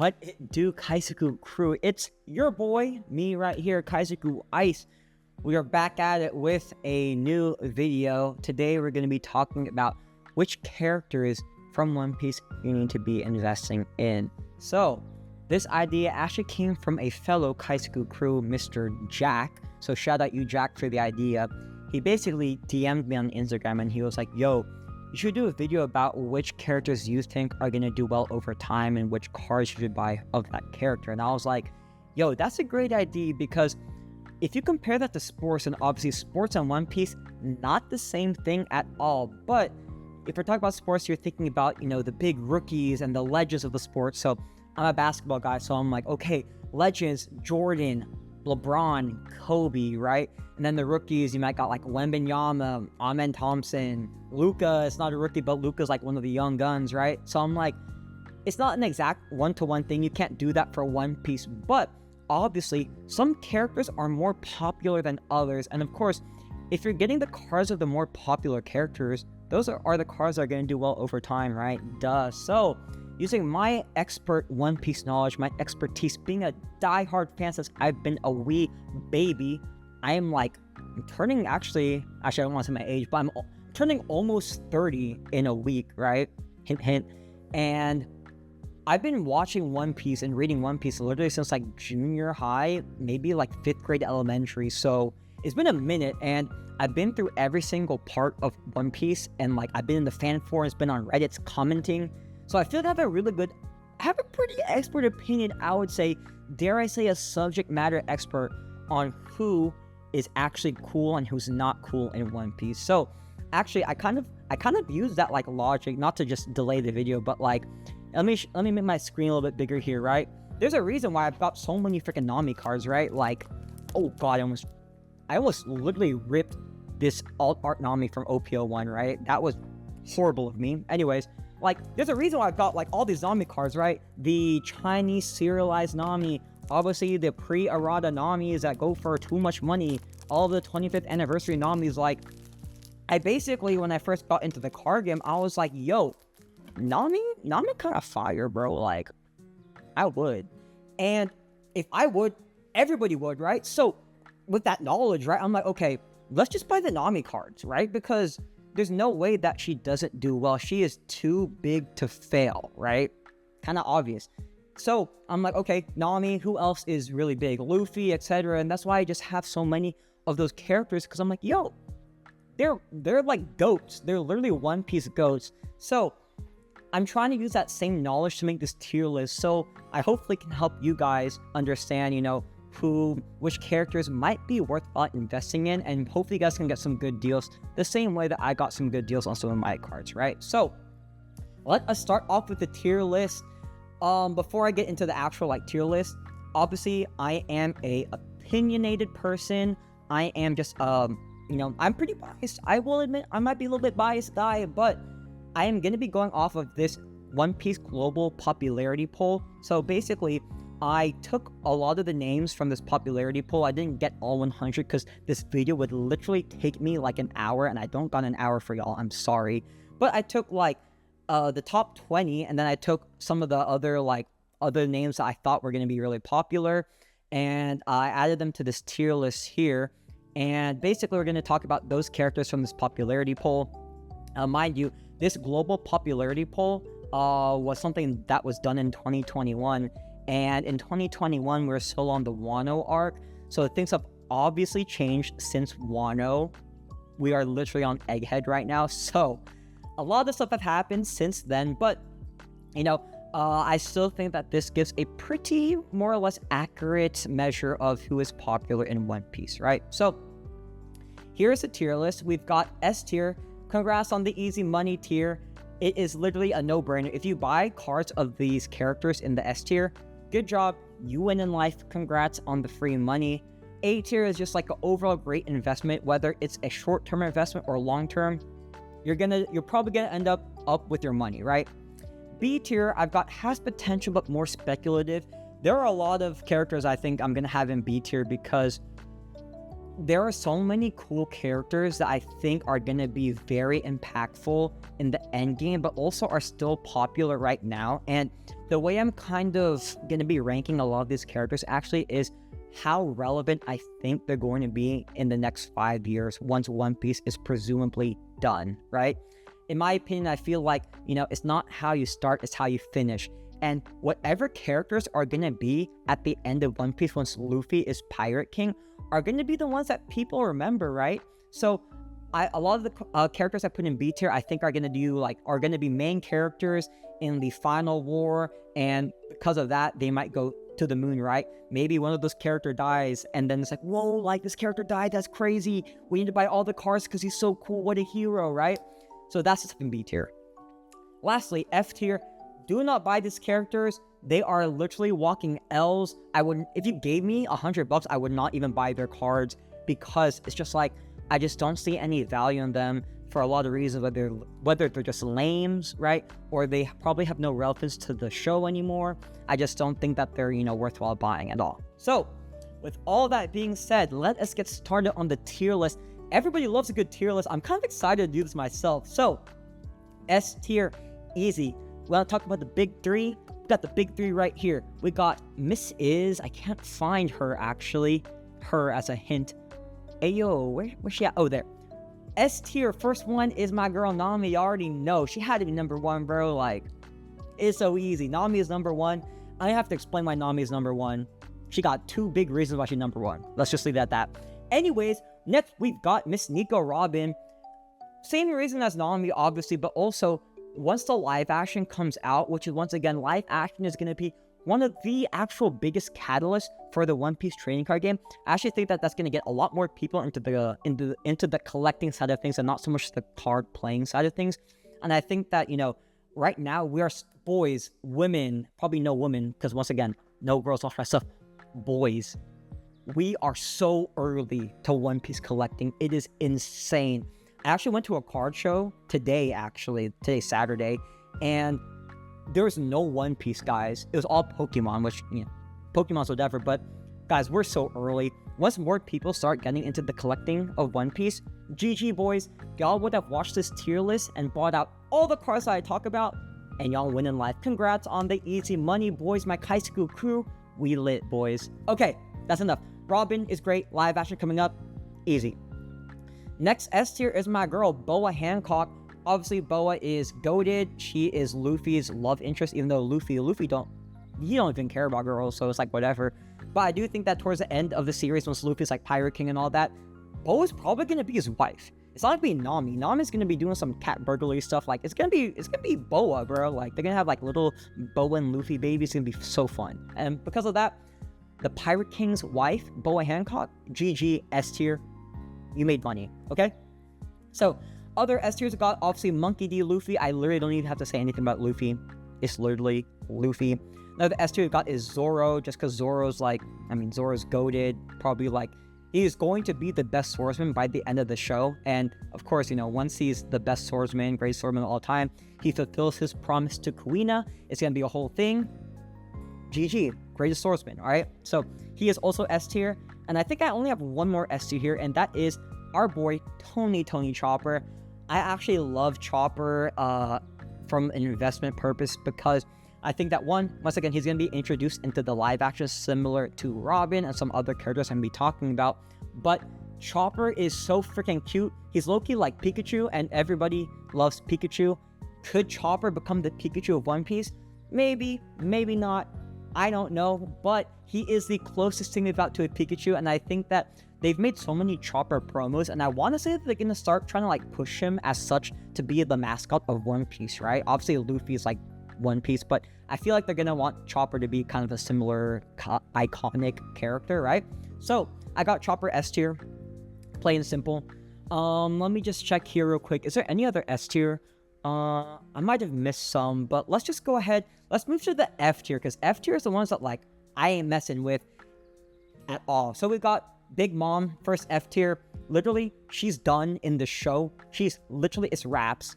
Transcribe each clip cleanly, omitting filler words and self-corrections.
What it do, Kaisaku crew? It's your boy, me right here, Kaisaku Ice. We are back at it with a new video. Today we're going to be talking about which characters from One Piece you need to be investing in. So this idea actually came from a fellow Kaisaku crew, Mr. Jack. So shout out you, Jack, for the idea. He basically DM'd me on Instagram and he was like, yo, you should do a video about which characters you think are going to do well over time and which cards you should buy of that character. And I was like, yo, that's a great idea, because if you compare that to sports, and obviously sports and One Piece, not the same thing at all. But if we're talking about sports, you're thinking about, you know, the big rookies and the legends of the sport. So I'm a basketball guy, so I'm like, okay, legends, Jordan, LeBron, Kobe, right? And then the rookies, you might got like Wembanyama, Amen Thompson, Luka. It's not a rookie, but Luka's like one of the young guns, right? So I'm like, it's not an exact one-to-one thing. You can't do that for One Piece, but obviously some characters are more popular than others. And of course, if you're getting the cards of the more popular characters, those are the cards that are going to do well over time, right? Duh. So using my expert One Piece knowledge, my expertise, being a die-hard fan since I've been a wee baby, I'm turning, actually I don't want to say my age, but I'm turning almost 30 in a week, right? Hint, hint. And I've been watching One Piece and reading One Piece literally since like junior high, maybe like 5th grade elementary. So it's been a minute, and I've been through every single part of One Piece, and like I've been in the fan forums, been on Reddit commenting. So I feel like I have a pretty expert opinion, I would say, dare I say a subject matter expert on who is actually cool and who's not cool in One Piece. So actually I kind of use that like logic, not to just delay the video, but like let me make my screen a little bit bigger here, right? There's a reason why I've got so many freaking Nami cards, right? Like, oh god, I almost literally ripped this alt art Nami from OPO1, right? That was horrible of me. Anyways, like, there's a reason why I've got like all these Nami cards, right? The Chinese serialized Nami, obviously the pre-errata Namis that go for too much money, all the 25th anniversary Namis. Like, I basically, when I first got into the card game, I was like, yo, Nami kind of fire, bro. Like, I would. And if I would, everybody would, right? So with that knowledge, right, I'm like, okay, let's just buy the Nami cards, right? Because there's no way that she doesn't do well. She is too big to fail, right? Kind of obvious. So I'm like, okay, Nami, who else is really big? Luffy, etc. And that's why I just have so many of those characters, because I'm like, yo, they're like goats. They're literally One Piece goats. So I'm trying to use that same knowledge to make this tier list. So I hopefully can help you guys understand, you know, which characters might be worthwhile investing in, and hopefully you guys can get some good deals the same way that I got some good deals on some of my cards, right? So let us start off with the tier list. Before I get into the actual like tier list, obviously I am a opinionated person. I am just you know, I'm pretty biased. I will admit I might be a little bit biased guy, but I am going to be going off of this One Piece global popularity poll. So basically, I took a lot of the names from this popularity poll. I didn't get all 100 because this video would literally take me like an hour, and I don't got an hour for y'all. I'm sorry. But I took like the top 20, and then I took some of the other names that I thought were going to be really popular, and I added them to this tier list here. And basically, we're going to talk about those characters from this popularity poll. Mind you, this global popularity poll was something that was done in 2021. And in 2021, we're still on the Wano arc. So things have obviously changed since Wano. We are literally on Egghead right now. So a lot of stuff have happened since then. But, you know, I still think that this gives a pretty more or less accurate measure of who is popular in One Piece, right? So here's the tier list. We've got S tier. Congrats on the easy money tier. It is literally a no-brainer. If you buy cards of these characters in the S tier, good job, you win in life. Congrats on the free money. A tier is just like an overall great investment, whether it's a short-term investment or long-term. You're probably gonna end up with your money, right? B tier, I've got has potential but more speculative. There are a lot of characters I think I'm gonna have in B tier because there are so many cool characters that I think are going to be very impactful in the end game, but also are still popular right now. And the way I'm kind of going to be ranking a lot of these characters actually is how relevant I think they're going to be in the next 5 years once One Piece is presumably done, right? In my opinion, I feel like, it's not how you start, it's how you finish. And whatever characters are going to be at the end of One Piece once Luffy is Pirate King are going to be the ones that people remember, right? So a lot of the characters I put in B tier, I think are going to be main characters in the final war. And because of that, they might go to the moon, right? Maybe one of those character dies and then it's like, whoa, like this character died, that's crazy. We need to buy all the cars because he's so cool. What a hero, right? So that's just in B tier. Lastly, F tier. Do not buy these characters. They are literally walking L's. If you gave me $100, I would not even buy their cards because it's just like, I just don't see any value in them for a lot of reasons, whether they're just lames, right? Or they probably have no relevance to the show anymore. I just don't think that they're, worthwhile buying at all. So with all that being said, let us get started on the tier list. Everybody loves a good tier list. I'm kind of excited to do this myself. So S tier, easy. We want to talk about the big three. We got the big three right here. We got Miss Is. I can't find her actually. Her as a hint. Ayo, where's she at? Oh, there. S tier, first one is my girl Nami. You already know. She had to be number one, bro. Like, it's so easy. Nami is number one. I have to explain why Nami is number one. She got 2 big reasons why she's number one. Let's just leave it at that. Anyways, next we've got Miss Nico Robin. Same reason as Nami, obviously, but also once the live action comes out, which is once again, live action is going to be one of the actual biggest catalysts for the One Piece trading card game. I actually think that that's going to get a lot more people into the collecting side of things and not so much the card playing side of things. And I think that, right now we are boys, women, probably no women, because once again, no girls, all that stuff, boys. We are so early to One Piece collecting. It is insane. I actually went to a card show today, Saturday, and there was no One Piece, guys. It was all Pokemon, which, Pokemon's whatever, but guys, we're so early. Once more people start getting into the collecting of One Piece, GG boys, y'all would have watched this tier list and bought out all the cards that I talk about, and y'all win in life. Congrats on the easy money, boys. My Kaisuku crew, we lit, boys. Okay, that's enough. Robin is great. Live action coming up. Easy. Next S tier is my girl, Boa Hancock. Obviously, Boa is goated. She is Luffy's love interest, even though Luffy don't even care about girls, so it's like whatever. But I do think that towards the end of the series, once Luffy's like Pirate King and all that, Boa's probably gonna be his wife. It's not gonna be Nami. Nami's gonna be doing some cat burglary stuff. Like it's gonna be Boa, bro. Like they're gonna have like little Boa and Luffy babies. It's gonna be so fun. And because of that, the Pirate King's wife, Boa Hancock, GG S tier. You made money, okay? So, other S tiers got, obviously, Monkey D. Luffy. I literally don't even have to say anything about Luffy. It's literally Luffy. Another S tier we got is Zoro, just because Zoro's goated. Probably, he is going to be the best swordsman by the end of the show. And, of course, once he's the best swordsman, greatest swordsman of all time, he fulfills his promise to Kuina. It's going to be a whole thing. GG, greatest swordsman, alright? So, he is also S tier. And I think I only have one more S tier here, and that is our boy, Tony Chopper. I actually love Chopper from an investment purpose because I think that once again, he's going to be introduced into the live action similar to Robin and some other characters I'm going to be talking about. But Chopper is so freaking cute. He's low-key like Pikachu, and everybody loves Pikachu. Could Chopper become the Pikachu of One Piece? Maybe, maybe not. I don't know, but he is the closest thing we've got to a Pikachu, and I think that they've made so many Chopper promos, and I want to say that they're going to start trying to push him as such to be the mascot of One Piece, right? Obviously, Luffy is One Piece, but I feel like they're going to want Chopper to be kind of a similar iconic character, right? So, I got Chopper S tier, plain and simple. Let me just check here real quick. Is there any other S tier? I might have missed some, but let's just go ahead. Let's move to the F tier, because F tier is the ones that, I ain't messing with at all. So we got Big Mom, first F tier. Literally, she's done in the show. It's wraps.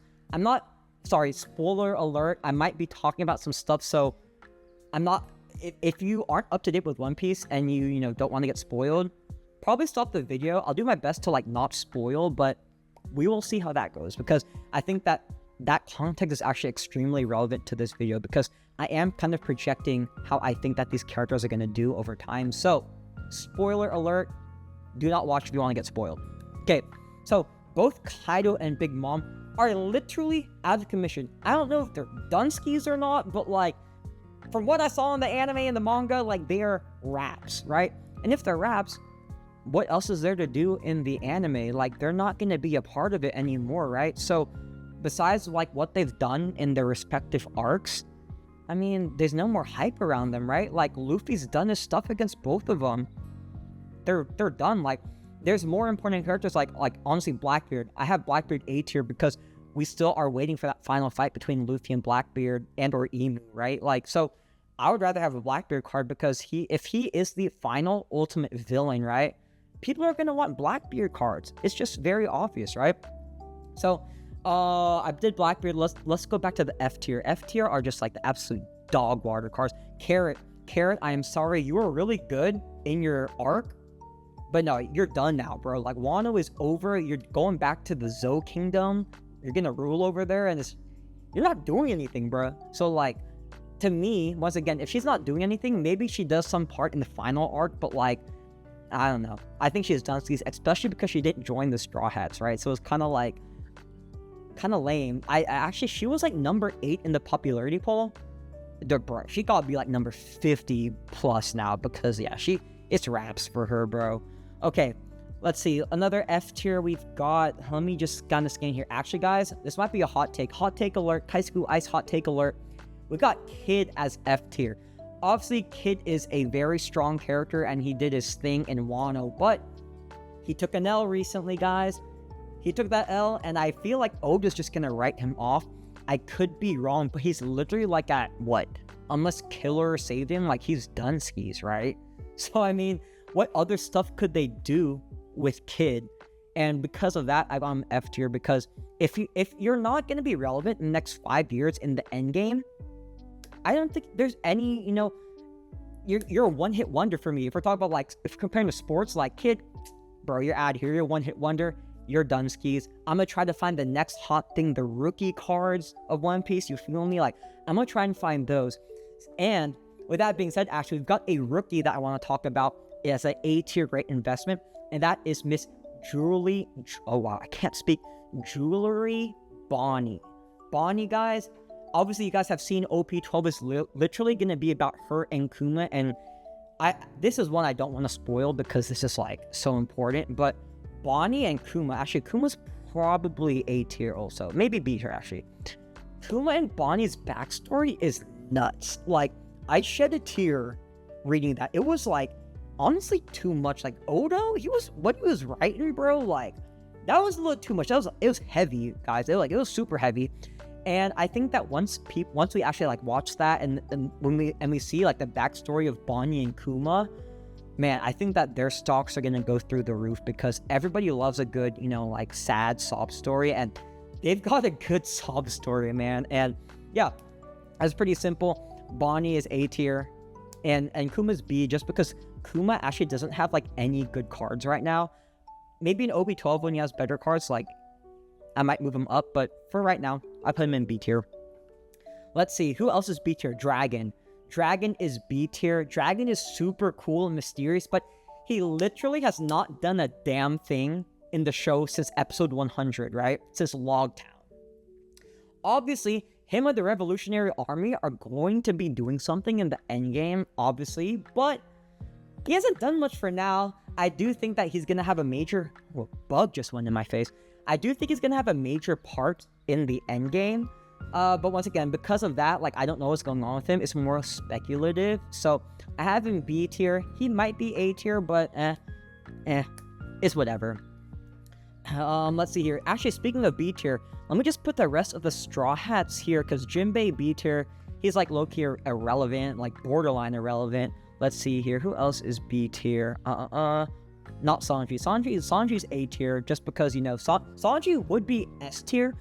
Spoiler alert, I might be talking about some stuff, so if you aren't up to date with One Piece and you don't want to get spoiled, probably stop the video. I'll do my best to like not spoil, but we will see how that goes, because I think that context is actually extremely relevant to this video, because I am kind of projecting how I think that these characters are going to do over time. So, spoiler alert, do not watch if you want to get spoiled. Okay, so both Kaido and Big Mom are literally out of commission. I don't know if they're Dunskies or not, but like, from what I saw in the anime and the manga, like, they are raps, right? And if they're raps, what else is there to do in the anime? Like, they're not going to be a part of it anymore, right? So, besides like what they've done in their respective arcs, I mean, there's no more hype around them, right? Like, Luffy's done his stuff against both of them. They're done. Like, there's more important characters, like honestly, Blackbeard. I have Blackbeard A tier because we still are waiting for that final fight between Luffy and Blackbeard and or Emu, right? Like, so I would rather have a Blackbeard card, because if he is the final ultimate villain, right? People are going to want Blackbeard cards. It's just very obvious, right? So, I did Blackbeard. Let's go back to the F tier. F tier are just like the absolute dog water cards. Carrot, I am sorry, you were really good in your arc, but no, you're done now, bro. Like, Wano is over. You're going back to the Zou Kingdom. You're gonna rule over there, and you're not doing anything, bro. So, like, to me, once again, if she's not doing anything, maybe she does some part in the final arc, but like, I don't know. I think she's done, especially because she didn't join the Straw Hats, right? So it's kind of like, kind of lame. I actually, she was like number 8 in the popularity poll. Bro, she gotta be like number 50 plus now, because yeah, it's raps for her, bro. Okay, let's see, another F tier we've got. Let me just kind of scan here. Actually, guys, this might be a hot take alert. Kaisuku Ice hot take alert. We got Kid as F tier. Obviously, Kid is a very strong character, and he did his thing in Wano, but he took an L recently, guys. He took that L, and I feel like Oda's just gonna write him off. I could be wrong, but he's literally like at what? Unless Killer saved him, like, he's done skis, right? So, I mean, what other stuff could they do with Kid? And because of that, I got him F tier, because if you're not gonna be relevant in the next 5 years in the end game, I don't think there's any, you're a one-hit wonder for me. If we're talking about, like, if comparing to sports, like, Kid, bro, you're out here, you're a one-hit wonder. You're done skis. I'm gonna try to find the next hot thing, the rookie cards of One Piece. You feel me? Like, I'm gonna try and find those. And with that being said, actually, we've got a rookie that I want to talk about as an A tier great investment, and that is Miss Jewelry. Oh wow, I can't speak. Jewelry Bonnie. Bonnie, guys. Obviously, you guys have seen OP12 is literally gonna be about her and Kuma, and this is one I don't want to spoil because this is like so important, but Bonnie and Kuma, actually, Kuma's probably A tier also. Maybe B tier, actually. Kuma and Bonnie's backstory is nuts. Like, I shed a tear reading that. It was, like, honestly too much. Like, Odo, what he was writing, bro, like, that was a little too much. It was heavy, guys. It was super heavy. And I think that once we actually, like, watch that and when we see, like, the backstory of Bonnie and Kuma, man, I think that their stocks are going to go through the roof, because everybody loves a good, like, sad sob story, and they've got a good sob story, man. And yeah, that's pretty simple. Bonnie is A tier, and Kuma's B, just because Kuma actually doesn't have, like, any good cards right now. Maybe in OB12 when he has better cards, like, I might move him up, but for right now, I put him in B tier. Let's see, who else is B tier? Dragon. Dragon is B tier. Dragon is super cool and mysterious, but he literally has not done a damn thing in the show since episode 100, right? Since Logtown. Obviously, him and the Revolutionary Army are going to be doing something in the endgame, obviously, but he hasn't done much for now. I do think that he's going to have a major... Well, bug just went in my face. I do think he's going to have a major part in the endgame. But once again, because of that, like, I don't know what's going on with him. It's more speculative. So I have him B tier. He might be A tier, but it's whatever. Let's see here. Actually, speaking of B tier, let me just put the rest of the Straw Hats here, because Jinbei B tier, he's like low-key irrelevant, like borderline irrelevant. Let's see here. Who else is B tier? Not Sanji. Sanji's A tier, just because, Sanji would be S tier,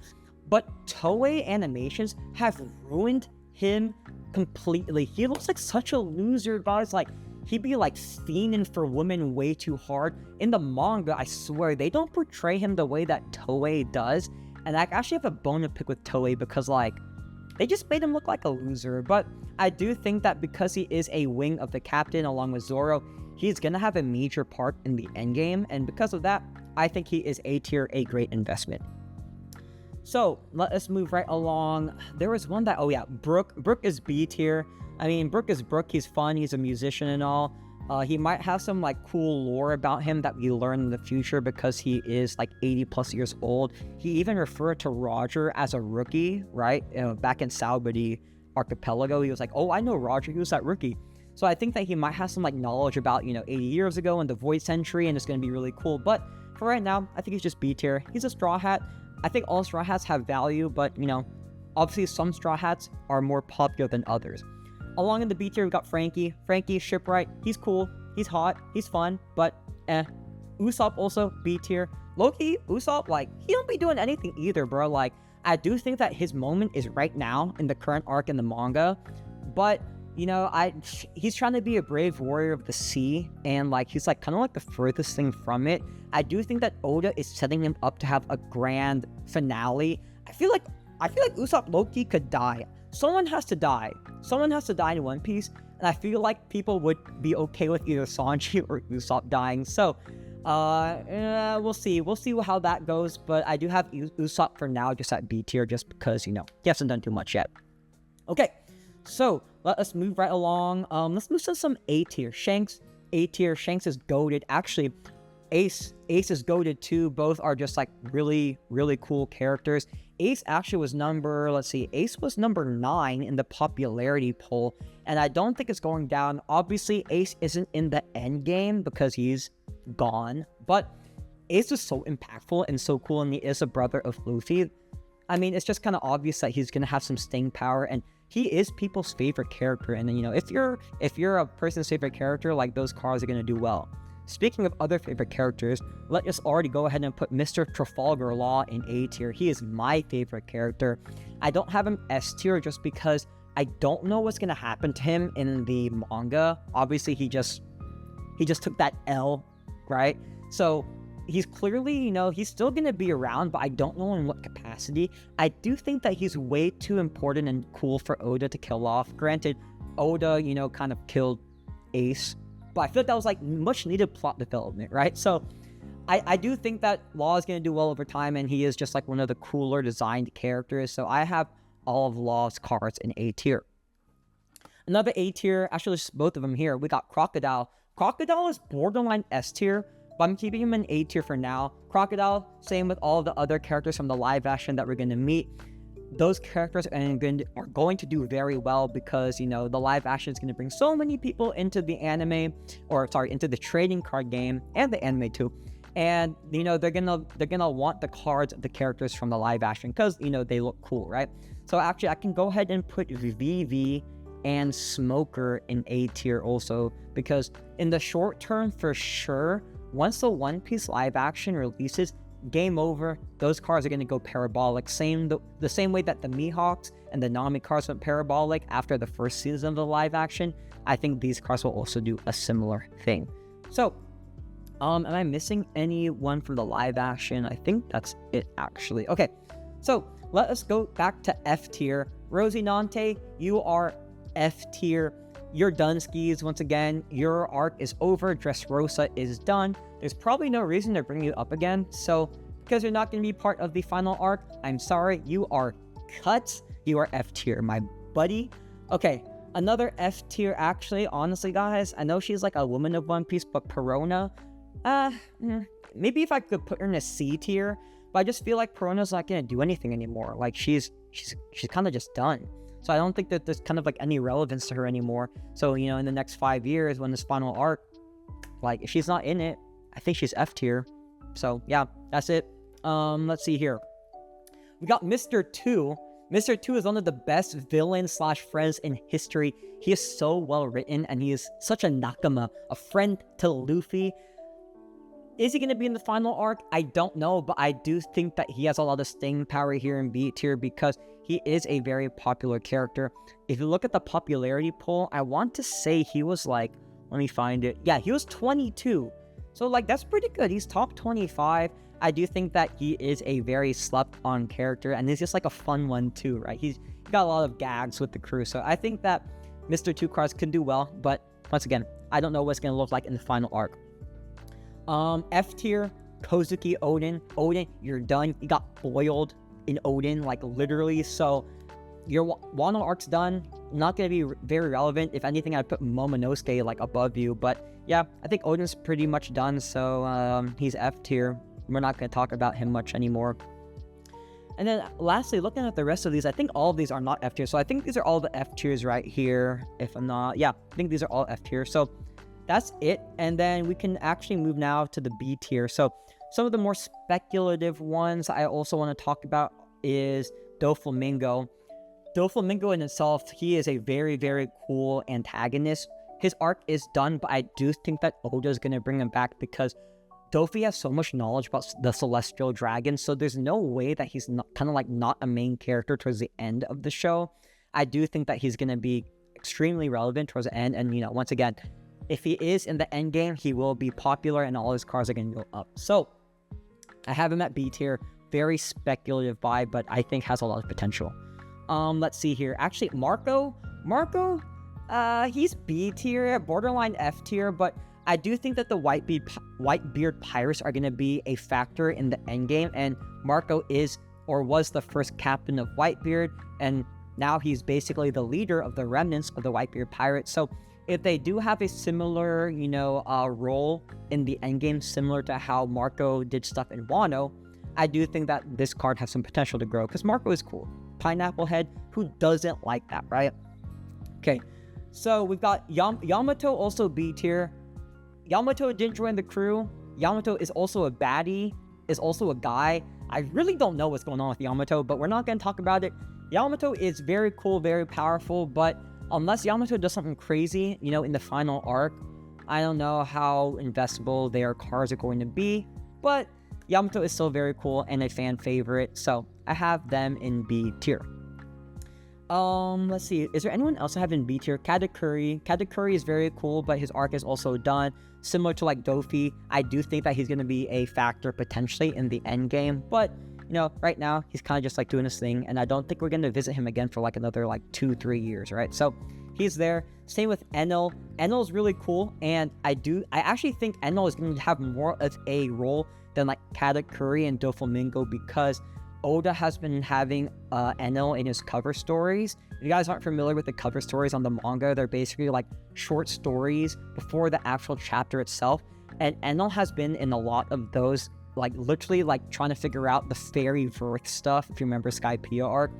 but Toei Animations have ruined him completely. He looks like such a loser, guys. Like, He'd be like fiending for women way too hard. In the manga, I swear, they don't portray him the way that Toei does. And I actually have a bone to pick with Toei because, like, they just made him look like a loser. But I do think that because he is a wing of the captain along with Zoro, he's gonna have a major part in the endgame. And because of that, I think he is A tier, a great investment. So let us move right along. There was one that, oh yeah, Brook. Brook is B tier. I mean, Brook is Brook. He's fun. He's a musician and all. He might have some like cool lore about him that we learn in the future because he is like 80 plus years old. He even referred to Roger as a rookie, right? Back in Sabaody Archipelago, he was like, oh, I know Roger. He was that rookie. So I think that he might have some like knowledge about, 80 years ago in the Void Century, and it's going to be really cool. But for right now, I think he's just B tier. He's a Straw Hat. I think all Straw Hats have value, but, obviously some Straw Hats are more popular than others. Along in the B tier, we got Frankie. Frankie, Shipwright. He's cool. He's hot. He's fun, but Usopp also B tier. Loki, Usopp, like, he don't be doing anything either, bro. Like, I do think that his moment is right now in the current arc in the manga, but, he's trying to be a brave warrior of the sea, and, like, he's, like, kind of like the furthest thing from it. I do think that Oda is setting him up to have a grand finale. I feel like Usopp low-key could die. Someone has to die. Someone has to die in One Piece, and I feel like people would be okay with either Sanji or Usopp dying. So, we'll see. We'll see how that goes, but I do have Usopp for now just at B tier just because, he hasn't done too much yet. Okay, so let us move right along. Let's move to some A tier. Shanks, A tier. Shanks is goated. Actually, Ace is goated too. Both are just like really, really cool characters. Ace actually was Ace was number 9 in the popularity poll, and I don't think it's going down. Obviously, Ace isn't in the end game because he's gone, but Ace is so impactful and so cool, and he is a brother of Luffy. I mean, it's just kind of obvious that he's gonna have some staying power, and he is people's favorite character. And then, if you're a person's favorite character, like, those cards are gonna do well. Speaking of other favorite characters, let us already go ahead and put Mr. Trafalgar Law in A tier. He is my favorite character. I don't have him S tier just because I don't know what's gonna happen to him in the manga. Obviously, he just took that L, right? So he's clearly, he's still gonna be around, but I don't know in what capacity. I do think that he's way too important and cool for Oda to kill off. Granted, Oda, kind of killed Ace, but I feel like that was like much needed plot development, right? So I do think that Law is going to do well over time, and he is just like one of the cooler designed characters. So I have all of Law's cards in A tier. Another A tier, actually just both of them here. We got Crocodile. Crocodile is borderline S tier, but I'm keeping him in A tier for now. Crocodile, same with all the other characters from the live action that we're going to meet. Those characters are going to do very well because, the live action is going to bring so many people into the into the trading card game and the anime too. And, they're gonna want the cards of the characters from the live action because, they look cool, right? So actually, I can go ahead and put VV and Smoker in A tier also, because in the short term, for sure, once the One Piece live action releases, game over. Those cards are going to go parabolic. The same way that the Mihawks and the Nami cards went parabolic after the first season of the live action. I think these cards will also do a similar thing. So, am I missing anyone from the live action? I think that's it, actually. Okay, so let us go back to F tier. Rosinante, you are F tier. You're done, skis. Once again, your arc is over. Dressrosa is done. There's probably no reason to bring you up again. So, because you're not going to be part of the final arc, I'm sorry. You are cut. You are F tier, my buddy. Okay, another F tier, actually. Honestly, guys, I know she's like a woman of One Piece, but Perona, maybe if I could put her in a C tier, but I just feel like Perona's not going to do anything anymore. Like, she's kind of just done. So I don't think that there's kind of like any relevance to her anymore. So, in the next 5 years when this final arc, like, if she's not in it, I think she's F tier. So yeah, that's it. Let's see here. We got Mr. 2. Mr. 2 is one of the best villains / friends in history. He is so well written, and he is such a nakama, a friend to Luffy. Is he going to be in the final arc? I don't know, but I do think that he has a lot of staying power here in B tier because he is a very popular character. If you look at the popularity poll, I want to say he was like Let me find it. Yeah, he was 22. So, like, that's pretty good. He's top 25. I do think that he is a very slept-on character, and he's just, like, a fun one, too, right? He's got a lot of gags with the crew. So, I think that Mr. Two Cars can do well, but once again, I don't know what's going to look like in the final arc. F tier, Kozuki Odin. Odin, you're done. You got boiled in Odin, like, literally. So, your Wano arc's done. Not going to be very relevant. If anything, I'd put Momonosuke, like, above you. But, yeah, I think Odin's pretty much done. So, he's F tier. We're not going to talk about him much anymore. And then, lastly, looking at the rest of these, I think all of these are not F tier. So, I think these are all the F tiers right here. If I'm not... Yeah, I think these are all F tier. So, that's it. And then we can actually move now to the B tier. So, some of the more speculative ones I also want to talk about is Doflamingo. Doflamingo in itself, he is a very, very cool antagonist. His arc is done, but I do think that Oda is going to bring him back because Dofi has so much knowledge about the Celestial Dragon, so there's no way that he's not, kind of like not a main character towards the end of the show. I do think that he's going to be extremely relevant towards the end, and, you know, once again, if he is in the end game, he will be popular and all his cars are going to go up. So, I have him at B tier. Very speculative vibe, but I think has a lot of potential. Let's see here. Actually, Marco, he's B tier, borderline F tier, but I do think that the Whitebeard Pirates are going to be a factor in the endgame, and Marco is or was the first captain of Whitebeard, and now he's basically the leader of the remnants of the Whitebeard Pirates. So if they do have a similar, you know, role in the endgame, similar to how Marco did stuff in Wano, I do think that this card has some potential to grow, because Marco is cool. Pineapple Head, who doesn't like that, right? Okay, so we've got Yamato, also B tier. Yamato didn't join the crew. Yamato is also a baddie, is also a guy. I really don't know what's going on with Yamato, but we're not going to talk about it. Yamato is very cool, very powerful, but unless Yamato does something crazy, you know, in the final arc, I don't know how investable their cars are going to be, but Yamato is still very cool and a fan favorite, so I have them in B tier. Let's see, is there anyone else I have in B tier? Katakuri. Katakuri is very cool, but his arc is also done. Similar to like Dofi, I do think that he's going to be a factor potentially in the end game, but you know, right now he's kind of just like doing his thing, and I don't think we're going to visit him again for like another like 2-3 years, right? So he's there. Same with Enel. Enel's really cool, and I actually think Enel is going to have more of a role than like Katakuri and Doflamingo, because Oda has been having Enel in his cover stories. If you guys aren't familiar with the cover stories on the manga, they're basically like short stories before the actual chapter itself. And Enel has been in a lot of those, like literally like trying to figure out the fairy birth stuff, if you remember Skypiea arc.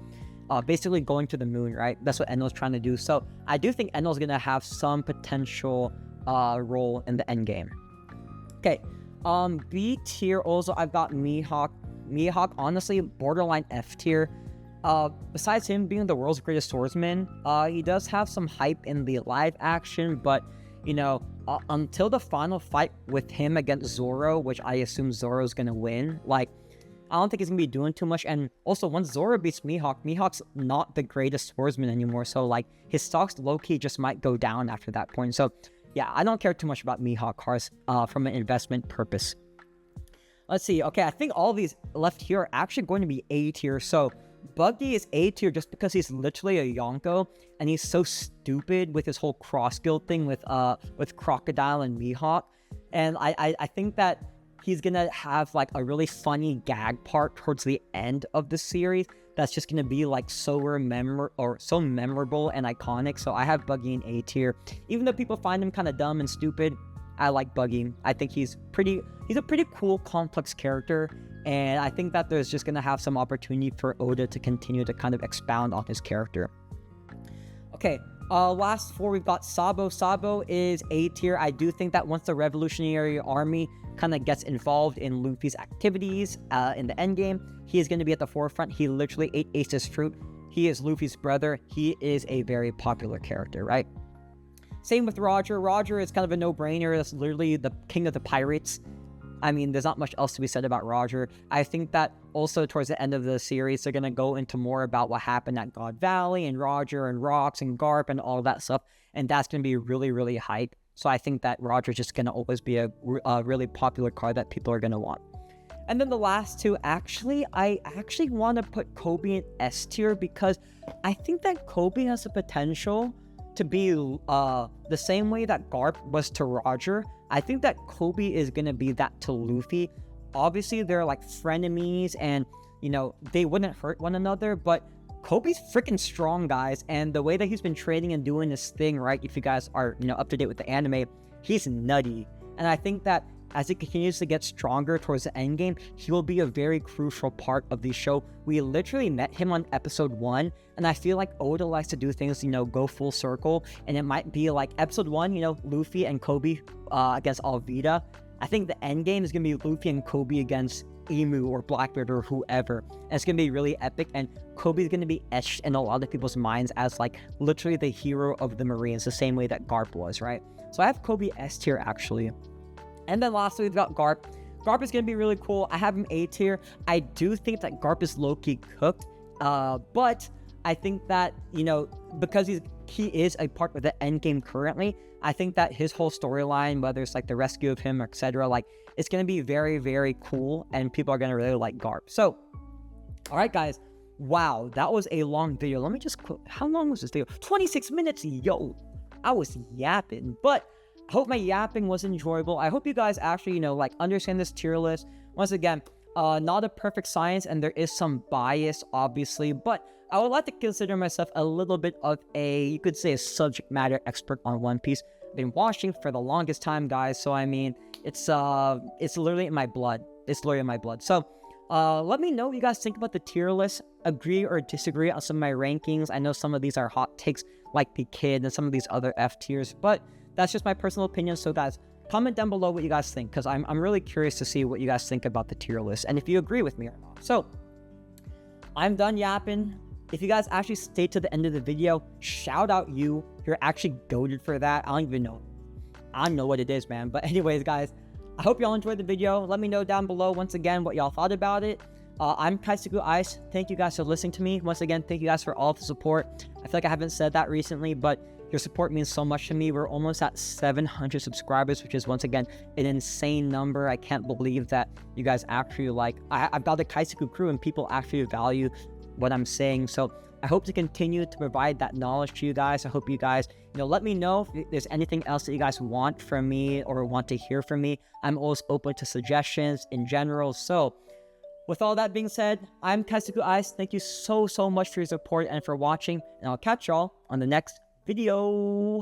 Basically going to the moon, right? That's what Enel's trying to do. So I do think Enel's going to have some potential role in the end game. Okay, B tier also, I've got Mihawk. Mihawk, honestly, borderline F tier. Besides him being the world's greatest swordsman, he does have some hype in the live action, but, you know, until the final fight with him against Zoro, which I assume Zoro's gonna win, like, I don't think he's gonna be doing too much. And also, once Zoro beats Mihawk, Mihawk's not the greatest swordsman anymore, so, like, his stocks low-key just might go down after that point. So, yeah, I don't care too much about Mihawk cars from an investment purpose. Let's see. Okay, I think all these left here are actually going to be A tier. So, Buggy is A tier just because he's literally a Yonko, and he's so stupid with his whole cross guild thing with Crocodile and Mihawk. And I think that he's gonna have like a really funny gag part towards the end of the series that's just gonna be like so memorable and iconic. So I have Buggy in A tier. Even though people find him kind of dumb and stupid, I like Buggy. I think he's a pretty cool, complex character, and I think that there's just going to have some opportunity for Oda to continue to kind of expound on his character. Okay, last four, we've got Sabo. Sabo is A tier. I do think that once the Revolutionary Army kind of gets involved in Luffy's activities in the endgame, he is going to be at the forefront. He literally ate Ace's fruit. He is Luffy's brother. He is a very popular character, right? Same with Roger. Roger is kind of a no-brainer. That's literally the king of the pirates. I mean, there's not much else to be said about Roger. I think that also towards the end of the series, they're going to go into more about what happened at God Valley and Roger and Rocks and Garp and all that stuff. And that's going to be really, really hype. So I think that Roger's just going to always be a really popular card that people are going to want. And then the last two, I actually want to put Kobe in S tier because I think that Kobe has the potential to be the same way that Garp was to Roger. I think that Kobe is going to be that to Luffy. Obviously, they're like frenemies and, you know, they wouldn't hurt one another, but Kobe's freaking strong, guys. And the way that he's been training and doing this thing, right, if you guys are, you know, up to date with the anime, he's nutty. And I think that as he continues to get stronger towards the end game, he will be a very crucial part of the show. We literally met him on episode 1, and I feel like Oda likes to do things, you know, go full circle, and it might be like episode 1, you know, Luffy and Kobe against Alvida. I think the end game is going to be Luffy and Kobe against Emu or Blackbeard or whoever, and it's going to be really epic, and Kobe's going to be etched in a lot of people's minds as like literally the hero of the Marines, the same way that Garp was, right? So I have Kobe S tier actually. And then lastly, we've got Garp. Garp is going to be really cool. I have him A tier. I do think that Garp is low-key cooked. But I think that, you know, because he is a part of the end game currently, I think that his whole storyline, whether it's like the rescue of him, etc., like, it's going to be very, very cool. And people are going to really like Garp. So, all right, guys. Wow, that was a long video. Let me just... How long was this video? 26 minutes. Yo, I was yapping. But I hope my yapping was enjoyable. I hope you guys actually, you know, like understand this tier list. Once again, not a perfect science, and there is some bias, obviously, but I would like to consider myself a little bit of a, you could say, a subject matter expert on One Piece. I've been watching for the longest time, guys, so I mean, it's literally in my blood. It's literally in my blood. So, let me know what you guys think about the tier list. Agree or disagree on some of my rankings. I know some of these are hot takes, like the Kid and some of these other F tiers, but that's just my personal opinion. So guys, comment down below what you guys think, because I'm really curious to see what you guys think about the tier list and if you agree with me or not. So I'm done yapping. If you guys actually stayed to the end of the video, shout out you. You're actually goated for that. I don't even know. I don't know what it is, man. But anyways, guys, I hope y'all enjoyed the video. Let me know down below once again what y'all thought about it. I'm Kaisuku Ice. Thank you guys for listening to me. Once again, thank you guys for all the support. I feel like I haven't said that recently, but your support means so much to me. We're almost at 700 subscribers, which is, once again, an insane number. I can't believe that you guys actually like... I've got the Kaisuku crew, and people actually value what I'm saying. So I hope to continue to provide that knowledge to you guys. I hope you guys, you know, let me know if there's anything else that you guys want from me or want to hear from me. I'm always open to suggestions in general. So with all that being said, I'm Kaisuku Ice. Thank you so much for your support and for watching, and I'll catch y'all on the next video.